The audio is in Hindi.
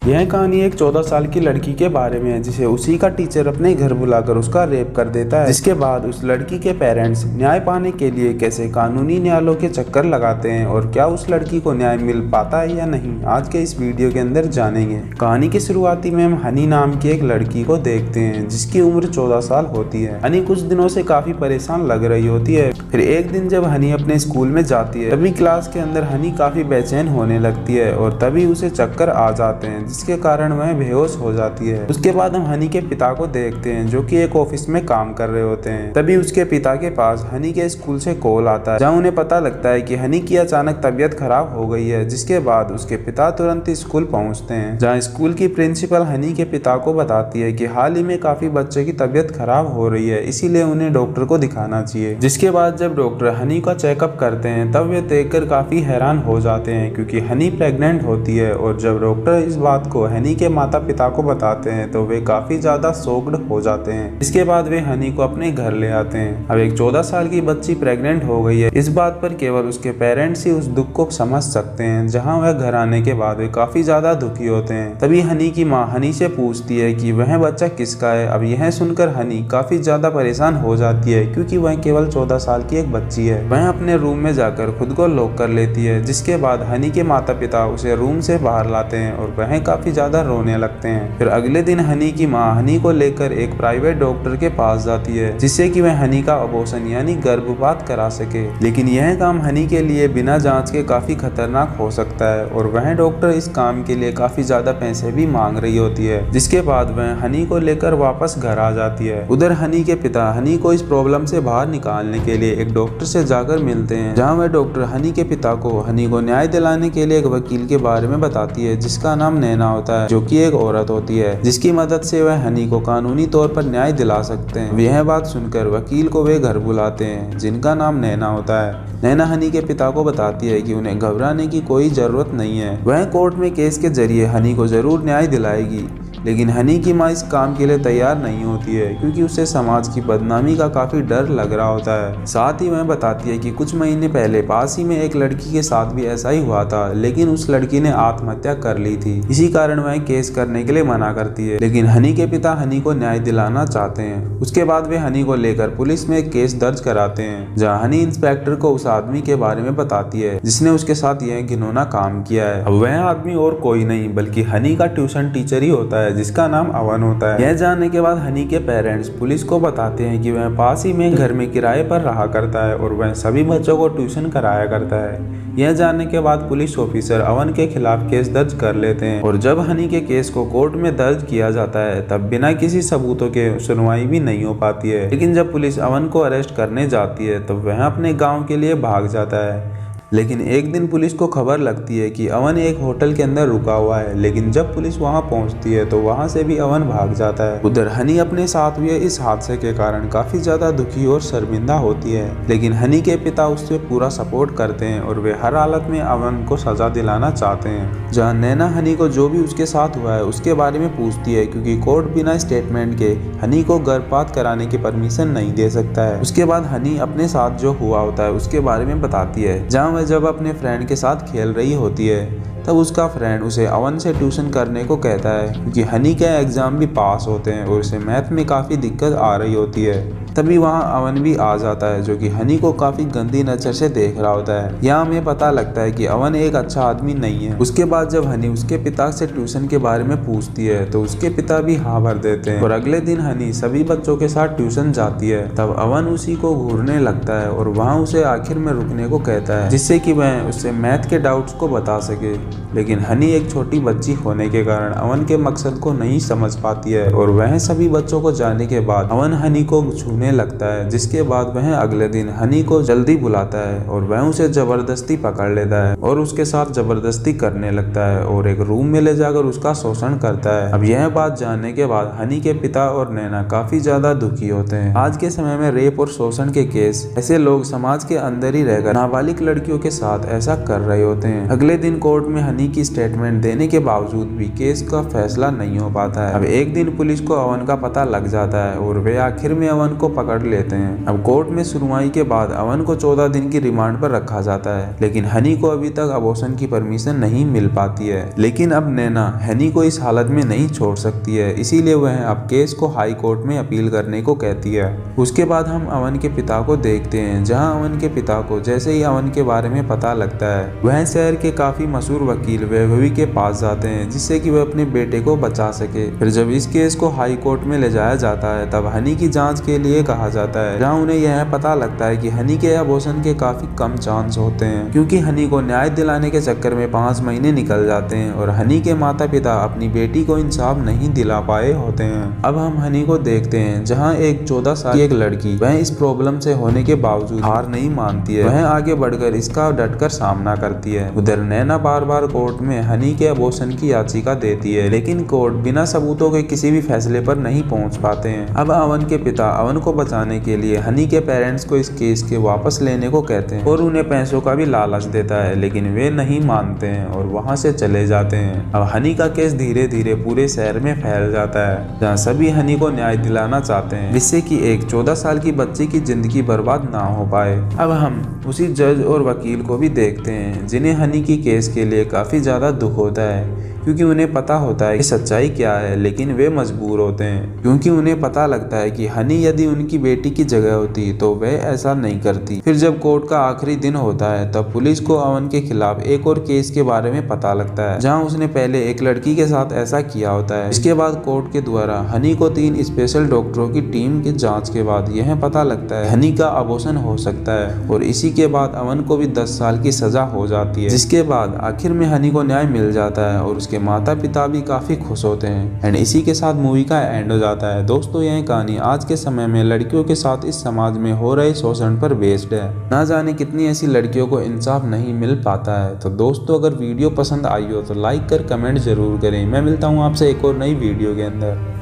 यह कहानी एक 14 साल की लड़की के बारे में है जिसे उसी का टीचर अपने घर बुलाकर उसका रेप कर देता है। जिसके बाद उस लड़की के पेरेंट्स न्याय पाने के लिए कैसे कानूनी न्यायालयों के चक्कर लगाते हैं और क्या उस लड़की को न्याय मिल पाता है या नहीं, आज के इस वीडियो के अंदर जानेंगे। कहानी की शुरुआती में हम हनी नाम की एक लड़की को देखते हैं जिसकी उम्र 14 साल होती है। हनी कुछ दिनों से काफी परेशान लग रही होती है। फिर एक दिन जब हनी अपने स्कूल में जाती है तभी क्लास के अंदर हनी काफी बेचैन होने लगती है और तभी उसे चक्कर आ जाते हैं जिसके कारण वह बेहोश हो जाती है। उसके बाद हम हनी के पिता को देखते हैं जो कि एक ऑफिस में काम कर रहे होते हैं। तभी उसके पिता के पास हनी के स्कूल से कॉल आता है जहां उन्हें पता लगता है कि हनी की अचानक तबीयत खराब हो गई है। जिसके बाद उसके पिता तुरंत स्कूल पहुंचते हैं जहां स्कूल की प्रिंसिपल हनी के पिता को बताती है कि हाल ही में काफी बच्चे की तबीयत खराब हो रही है, इसीलिए उन्हें डॉक्टर को दिखाना चाहिए। जिसके बाद जब डॉक्टर हनी का चेकअप करते हैं तब वे देखकर काफी हैरान हो जाते हैं क्योंकि हनी प्रेग्नेंट होती है। और जब डॉक्टर इस बात को हनी के माता पिता को बताते हैं तो वे काफी ज्यादा शॉक्ड हो जाते हैं। इसके बाद वे हनी को अपने घर ले आते हैं। अब एक 14 साल की बच्ची प्रेग्नेंट हो गई है, इस बात पर केवल उसके पेरेंट्स ही उस दुख को समझ सकते हैं। जहां वह घर आने के बाद वे काफी ज्यादा दुखी होते हैं। तभी हनी की माँ हनी से पूछती है कि वह बच्चा किसका है। अब यह सुनकर हनी काफी ज्यादा परेशान हो जाती है क्योंकि वह केवल 14 साल की एक बच्ची है। वह अपने रूम में जाकर खुद को लॉक कर लेती है। जिसके बाद हनी के माता पिता उसे रूम से बाहर लाते हैं और वह काफी ज्यादा रोने लगते हैं। फिर अगले दिन हनी की माँ हनी को लेकर एक प्राइवेट डॉक्टर के पास जाती है जिससे कि वह हनी का अबॉर्शन यानी गर्भपात करा सके। लेकिन यह काम हनी के लिए बिना जांच के काफी खतरनाक हो सकता है और वह डॉक्टर इस काम के लिए काफी ज्यादा पैसे भी मांग रही होती है। जिसके बाद वह हनी को लेकर वापस घर आ जाती है। उधर हनी के पिता हनी को इस प्रॉब्लम से बाहर निकालने के लिए एक डॉक्टर से जाकर मिलते हैं जहाँ वह डॉक्टर हनी के पिता को हनी को न्याय दिलाने के लिए एक वकील के बारे में बताती है जिसका नाम नैना होता है जो कि एक औरत होती है जिसकी मदद से वह हनी को कानूनी तौर पर न्याय दिला सकते हैं। यह बात सुनकर वकील को वे घर बुलाते हैं जिनका नाम नैना होता है। नैना हनी के पिता को बताती है कि उन्हें घबराने की कोई जरूरत नहीं है, वह कोर्ट में केस के जरिए हनी को जरूर न्याय दिलाएगी। लेकिन हनी की माँ इस काम के लिए तैयार नहीं होती है क्योंकि उसे समाज की बदनामी का काफी डर लग रहा होता है। साथ ही वह बताती है कि कुछ महीने पहले पास ही में एक लड़की के साथ भी ऐसा ही हुआ था, लेकिन उस लड़की ने आत्महत्या कर ली थी। इसी कारण वह केस करने के लिए मना करती है। लेकिन हनी के पिता हनी को न्याय दिलाना चाहते हैं। उसके बाद वे हनी को लेकर पुलिस में एक केस दर्ज कराते हैं जहाँ हनी इंस्पेक्टर को उस आदमी के बारे में बताती है जिसने उसके साथ यह घिनौना काम किया है। अब वह आदमी और कोई नहीं बल्कि हनी का ट्यूशन टीचर ही होता है जिसका नाम अवन होता है। यह जानने के बाद हनी के पेरेंट्स पुलिस को बताते हैं कि वह पास ही में घर में किराए पर रहा करता है और वह सभी बच्चों को ट्यूशन कराया करता है। यह जानने के बाद पुलिस ऑफिसर अवन के खिलाफ केस दर्ज कर लेते हैं और जब हनी के केस को कोर्ट में दर्ज किया जाता है तब बिना किसी सबूतों के सुनवाई भी नहीं हो पाती है। लेकिन जब पुलिस अवन को अरेस्ट करने जाती है तो वह अपने गाँव के लिए भाग जाता है। लेकिन एक दिन पुलिस को खबर लगती है कि अवन एक होटल के अंदर रुका हुआ है, लेकिन जब पुलिस वहां पहुंचती है तो वहां से भी अवन भाग जाता है। उधर हनी अपने साथ हुए इस हादसे के कारण काफी ज्यादा दुखी और शर्मिंदा होती है। लेकिन हनी के पिता उससे पूरा सपोर्ट करते हैं और वे हर हालत में अवन को सजा दिलाना चाहते हैं। जहाँ नैना हनी को जो भी उसके साथ हुआ है उसके बारे में पूछती है क्योंकि कोर्ट बिना स्टेटमेंट के हनी को गर्भपात कराने की परमिशन नहीं दे सकता है। उसके बाद हनी अपने साथ जो हुआ होता है उसके बारे में बताती है। जहाँ जब अपने फ्रेंड के साथ खेल रही होती है तब उसका फ्रेंड उसे अवन से ट्यूशन करने को कहता है क्योंकि हनी के एग्जाम भी पास होते हैं और उसे मैथ में काफ़ी दिक्कत आ रही होती है। तभी वहाँ अवन भी आ जाता है जो कि हनी को काफ़ी गंदी नज़र से देख रहा होता है। यहाँ हमें पता लगता है कि अवन एक अच्छा आदमी नहीं है। उसके बाद जब हनी उसके पिता से ट्यूशन के बारे में पूछती है तो उसके पिता भी हाँ भर देते हैं और अगले दिन हनी सभी बच्चों के साथ ट्यूशन जाती है। तब अवन उसी को घूरने लगता है और वहाँ उसे आखिर में रुकने को कहता है जिससे कि वह उससे मैथ के डाउट्स को बता सके। लेकिन हनी एक छोटी बच्ची होने के कारण अवन के मकसद को नहीं समझ पाती है और वह सभी बच्चों को जाने के बाद अवन हनी को छूने लगता है। जिसके बाद वह अगले दिन हनी को जल्दी बुलाता है और वह उसे जबरदस्ती पकड़ लेता है और उसके साथ जबरदस्ती करने लगता है और एक रूम में ले जाकर उसका शोषण करता है। अब यह बात जानने के बाद हनी के पिता और नैना काफी ज्यादा दुखी होते हैं। आज के समय में रेप और शोषण के केस ऐसे लोग समाज के अंदर ही रहकर नाबालिग लड़कियों के साथ ऐसा कर रहे होते हैं। अगले दिन कोर्ट में हनी की स्टेटमेंट देने के बावजूद भी केस का फैसला नहीं हो पाता है। अब एक दिन पुलिस को अवन का पता लग जाता है और वे आखिर में अवन को पकड़ लेते हैं। अब कोर्ट में सुनवाई के बाद अवन को 14 दिन की रिमांड पर रखा जाता है, लेकिन हनी को अभी तक अबॉर्शन की परमिशन नहीं मिल पाती है। लेकिन अब नैना हनी को इस हालत में नहीं छोड़ सकती है, इसीलिए वह अब केस को हाई कोर्ट में अपील करने को कहती है। उसके बाद हम अवन के पिता को देखते हैं, जहां अवन के पिता को जैसे ही अवन के बारे में पता लगता है वह शहर के काफी मशहूर वकील वैभवी के पास जाते हैं, जिससे कि वह अपने बेटे को बचा सके। फिर जब इस केस को हाई कोर्ट में ले जाया जाता है तब हनी की जांच के लिए कहा जाता है, जहां उन्हें यह पता लगता है कि हनी के अबॉर्शन के काफी कम चांस होते हैं, क्योंकि हनी को न्याय दिलाने के चक्कर में 5 महीने निकल जाते हैं और हनी के माता पिता अपनी बेटी को इंसाफ नहीं दिला पाए होते हैं। अब हम हनी को देखते हैं, जहाँ एक 14 साल की एक लड़की वह इस प्रॉब्लम से होने के बावजूद हार नहीं मानती है, वह आगे बढ़कर इसका डटकर सामना करती है। उधर नैना बार बार कोर्ट में हनी के अबॉर्शन की याचिका देती है, लेकिन कोर्ट बिना सबूतों के किसी भी फैसले पर नहीं पहुंच पाते हैं। अब अवन के पिता अवन को बचाने के लिए हनी के पेरेंट्स को इस केस के वापस लेने को कहते हैं और उन्हें पैसों का भी लालच देता है, लेकिन वे नहीं मानते हैं और वहां से चले जाते हैं। अब हनी का केस धीरे धीरे पूरे शहर में फैल जाता है, जहाँ सभी हनी को न्याय दिलाना चाहते हैं, जिससे कि एक 14 साल की बच्ची की जिंदगी बर्बाद ना हो पाए। अब हम उसी जज और वकील को भी देखते हैं, जिन्हें हनी की केस के लिए काफी ज्यादा दुख होता है, क्योंकि उन्हें पता होता है कि सच्चाई क्या है, लेकिन वे मजबूर होते हैं, क्योंकि उन्हें पता लगता है कि हनी यदि उनकी बेटी की जगह होती तो वह ऐसा नहीं करती। फिर जब कोर्ट का आखिरी दिन होता है तब पुलिस को अवन के खिलाफ एक और केस के बारे में पता लगता है, जहां उसने पहले एक लड़की के साथ ऐसा किया होता है। इसके बाद कोर्ट के द्वारा हनी को 3 स्पेशल डॉक्टरों की टीम की जाँच के बाद यह पता लगता है हनी का अबॉर्शन हो सकता है, और इसी के बाद अवन को भी 10 साल की सजा हो जाती है, जिसके बाद आखिर में हनी को न्याय मिल जाता है और उसके माता पिता भी काफी खुश होते हैं। एंड इसी के साथ मूवी का एंड हो जाता है। दोस्तों, यह कहानी आज के समय में लड़कियों के साथ इस समाज में हो रहे शोषण पर बेस्ड है। ना जाने कितनी ऐसी लड़कियों को इंसाफ नहीं मिल पाता है। तो दोस्तों, अगर वीडियो पसंद आई हो तो लाइक कर कमेंट जरूर करें। मैं मिलता हूँ आपसे एक और नई वीडियो के अंदर।